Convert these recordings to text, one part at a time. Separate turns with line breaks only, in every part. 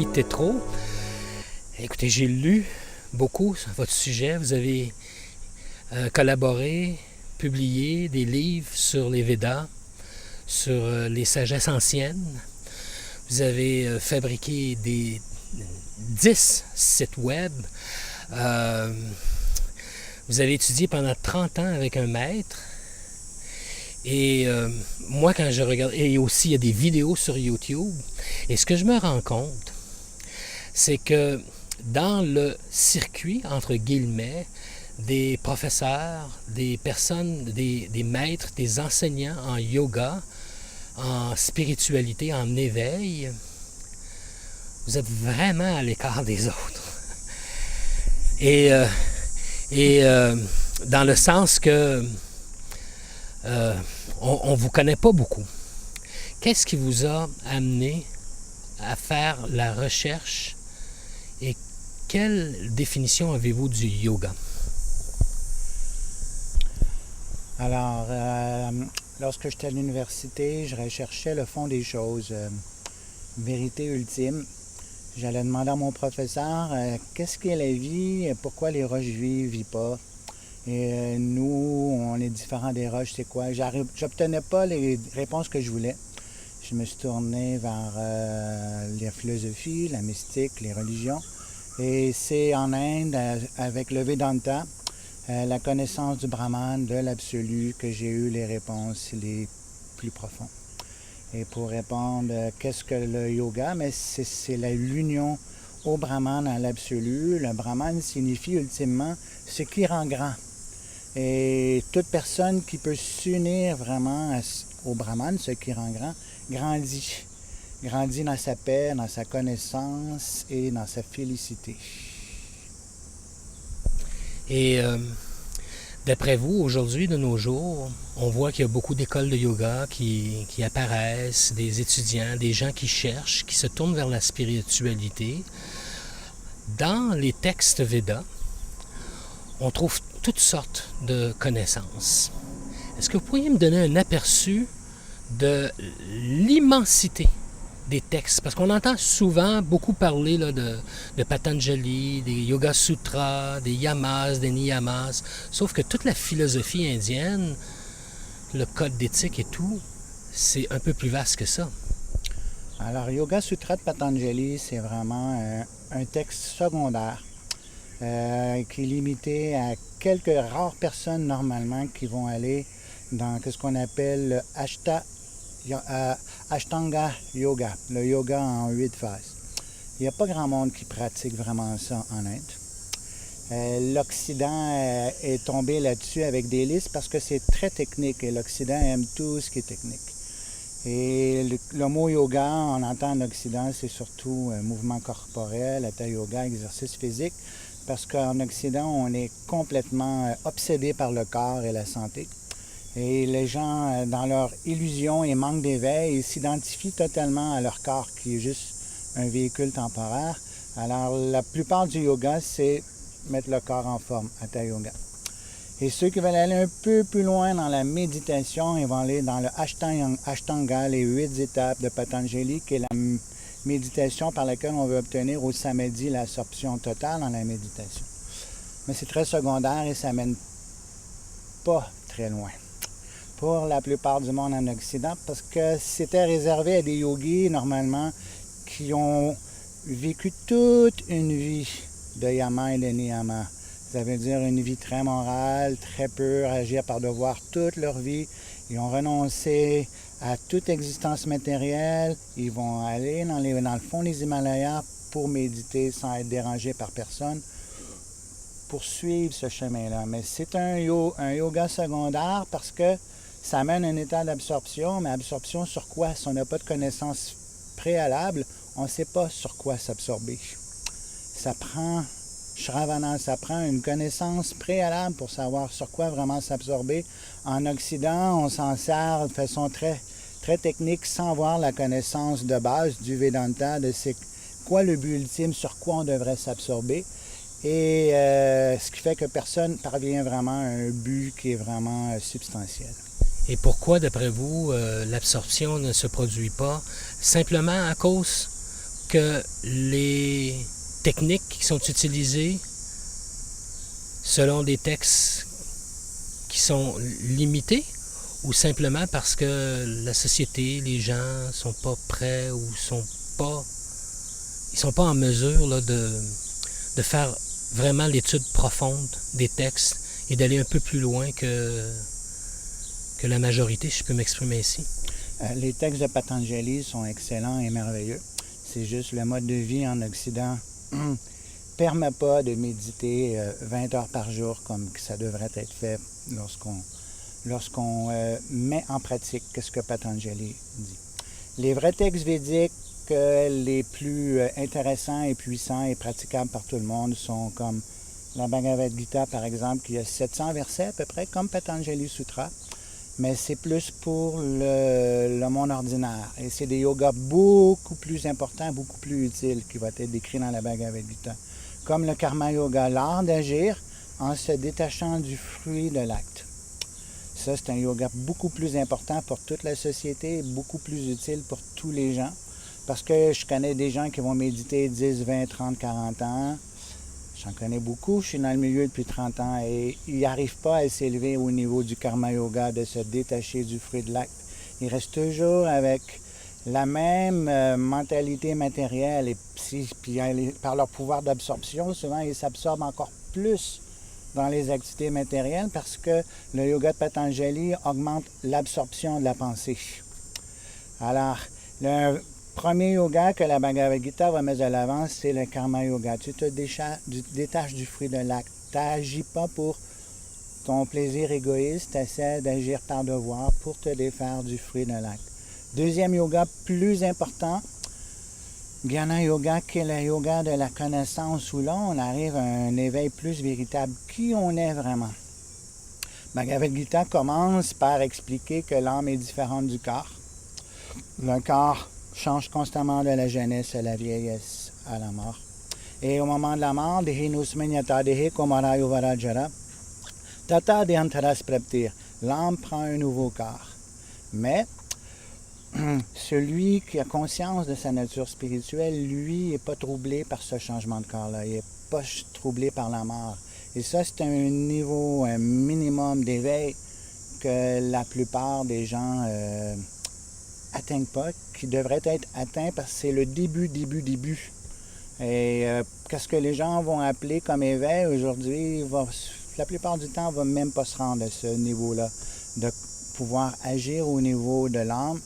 Guy Tétrault. Écoutez, j'ai lu beaucoup sur votre sujet. Vous avez collaboré, publié des livres sur les Védas, sur les sagesses anciennes. Vous avez fabriqué des 10 sites web. Vous avez étudié pendant 30 ans avec un maître. Et moi, quand je regarde... Et aussi, il y a des vidéos sur YouTube. Et ce que je me rends compte, c'est que dans le circuit, entre guillemets, des professeurs, des personnes, des maîtres, des enseignants en yoga, en spiritualité, en éveil, vous êtes vraiment à l'écart des autres. Et dans le sens que on ne vous connaît pas beaucoup. Qu'est-ce qui vous a amené à faire la recherche et quelle définition avez-vous du yoga?
Alors, lorsque j'étais à l'université, je recherchais le fond des choses, vérité ultime. J'allais demander à mon professeur qu'est-ce qu'est la vie, pourquoi les roches vivent pas. Et nous, on est différents des roches, c'est quoi? J'obtenais pas les réponses que je voulais. Je me suis tourné vers la philosophie, la mystique, les religions. Et c'est en Inde, avec le Vedanta, la connaissance du Brahman, de l'absolu, que j'ai eu les réponses les plus profondes. Et pour répondre, qu'est-ce que le yoga? Mais c'est l'union au Brahman, à l'absolu. Le Brahman signifie ultimement ce qui rend grand. Et toute personne qui peut s'unir vraiment au Brahman, ce qui rend grand, grandit. Grandit dans sa paix, dans sa connaissance et dans sa félicité.
Et d'après vous, aujourd'hui, de nos jours, on voit qu'il y a beaucoup d'écoles de yoga qui apparaissent, des étudiants, des gens qui cherchent, qui se tournent vers la spiritualité. Dans les textes Védas, on trouve toutes sortes de connaissances. Est-ce que vous pourriez me donner un aperçu de l'immensité des textes? Parce qu'on entend souvent beaucoup parler là, de Patanjali, des Yoga Sutras, des Yamas, des Niyamas, sauf que toute la philosophie indienne, le code d'éthique et tout, c'est un peu plus vaste que ça.
Alors, Yoga Sutra de Patanjali, c'est vraiment un texte secondaire qui est limité à quelques rares personnes normalement qui vont aller dans ce qu'on appelle le Ashtanga Yoga, le yoga en 8 phases. Il n'y a pas grand monde qui pratique vraiment ça en Inde. L'Occident est tombé là-dessus avec des listes parce que c'est très technique et l'Occident aime tout ce qui est technique. Et le mot yoga, on entend en Occident, c'est surtout mouvement corporel, hatha yoga, exercice physique, parce qu'en Occident, on est complètement obsédé par le corps et la santé. Et les gens, dans leur illusion et manque d'éveil, ils s'identifient totalement à leur corps, qui est juste un véhicule temporaire. Alors, la plupart du yoga, c'est mettre le corps en forme, hatha yoga. Et ceux qui veulent aller un peu plus loin dans la méditation, ils vont aller dans le Ashtanga, les 8 étapes de Patanjali, qui est la méditation par laquelle on veut obtenir au samadhi l'absorption totale dans la méditation. Mais c'est très secondaire et ça ne mène pas très loin pour la plupart du monde en Occident, parce que c'était réservé à des yogis, normalement, qui ont vécu toute une vie de yama et de niyama. Ça veut dire une vie très morale, très pure, agir par devoir toute leur vie. Ils ont renoncé à toute existence matérielle. Ils vont aller dans le fond des Himalayas pour méditer sans être dérangés par personne, pour suivre ce chemin-là. Mais c'est un yoga secondaire parce que ça amène un état d'absorption, mais absorption sur quoi? Si on n'a pas de connaissance préalable, on ne sait pas sur quoi s'absorber. Ça prend une connaissance préalable pour savoir sur quoi vraiment s'absorber. En Occident, on s'en sert de façon très, très technique sans avoir la connaissance de base du Vedanta, de c'est quoi le but ultime, sur quoi on devrait s'absorber. Et ce qui fait que personne ne parvient vraiment à un but qui est vraiment substantiel.
Et pourquoi, d'après vous, l'absorption ne se produit pas? Simplement à cause que les techniques qui sont utilisées selon des textes qui sont limités ou simplement parce que la société, les gens sont pas prêts ou sont pas en mesure là, de faire vraiment l'étude profonde des textes et d'aller un peu plus loin que la majorité, si je peux m'exprimer ainsi.
Les textes de Patanjali sont excellents et merveilleux. C'est juste le mode de vie en Occident ne permet pas de méditer 20 heures par jour comme ça devrait être fait lorsqu'on met en pratique ce que Patanjali dit. Les vrais textes védiques les plus intéressants et puissants et praticables par tout le monde sont comme la Bhagavad Gita, par exemple, qui a 700 versets à peu près, comme Patanjali Sutra, mais c'est plus pour le monde ordinaire. Et c'est des yogas beaucoup plus importants, beaucoup plus utiles qui vont être décrits dans la Bhagavad Gita, comme le Karma Yoga, l'art d'agir en se détachant du fruit de l'acte. Ça, c'est un yoga beaucoup plus important pour toute la société, beaucoup plus utile pour tous les gens. Parce que je connais des gens qui vont méditer 10, 20, 30, 40 ans. J'en connais beaucoup, je suis dans le milieu depuis 30 ans et ils n'arrivent pas à s'élever au niveau du Karma Yoga, de se détacher du fruit de l'acte. Ils restent toujours avec la même mentalité matérielle et puis par leur pouvoir d'absorption, souvent ils s'absorbent encore plus dans les activités matérielles parce que le yoga de Patanjali augmente l'absorption de la pensée. Alors, le premier yoga que la Bhagavad Gita va mettre de l'avant, c'est le Karma Yoga. Tu te détaches du fruit de l'acte. Tu n'agis pas pour ton plaisir égoïste, tu essaies d'agir par devoir pour te défaire du fruit de l'acte. Deuxième yoga plus important, Jnana Yoga, qui est le yoga de la connaissance, où là, on arrive à un éveil plus véritable. Qui on est vraiment? Bhagavad Gita commence par expliquer que l'âme est différente du corps. Le corps change constamment de la jeunesse à la vieillesse, à la mort. Et au moment de la mort, l'âme prend un nouveau corps. Mais celui qui a conscience de sa nature spirituelle, lui, n'est pas troublé par ce changement de corps-là. Il n'est pas troublé par la mort. Et ça, c'est un niveau, un minimum d'éveil que la plupart des gens atteignent pas, qui devrait être atteint parce que c'est le début. Et qu'est-ce que les gens vont appeler comme éveil aujourd'hui, la plupart du temps, on ne va même pas se rendre à ce niveau-là, de pouvoir agir au niveau de l'âme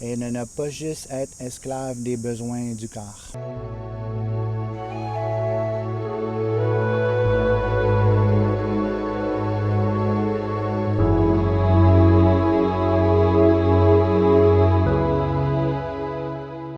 et de ne pas juste être esclave des besoins du corps.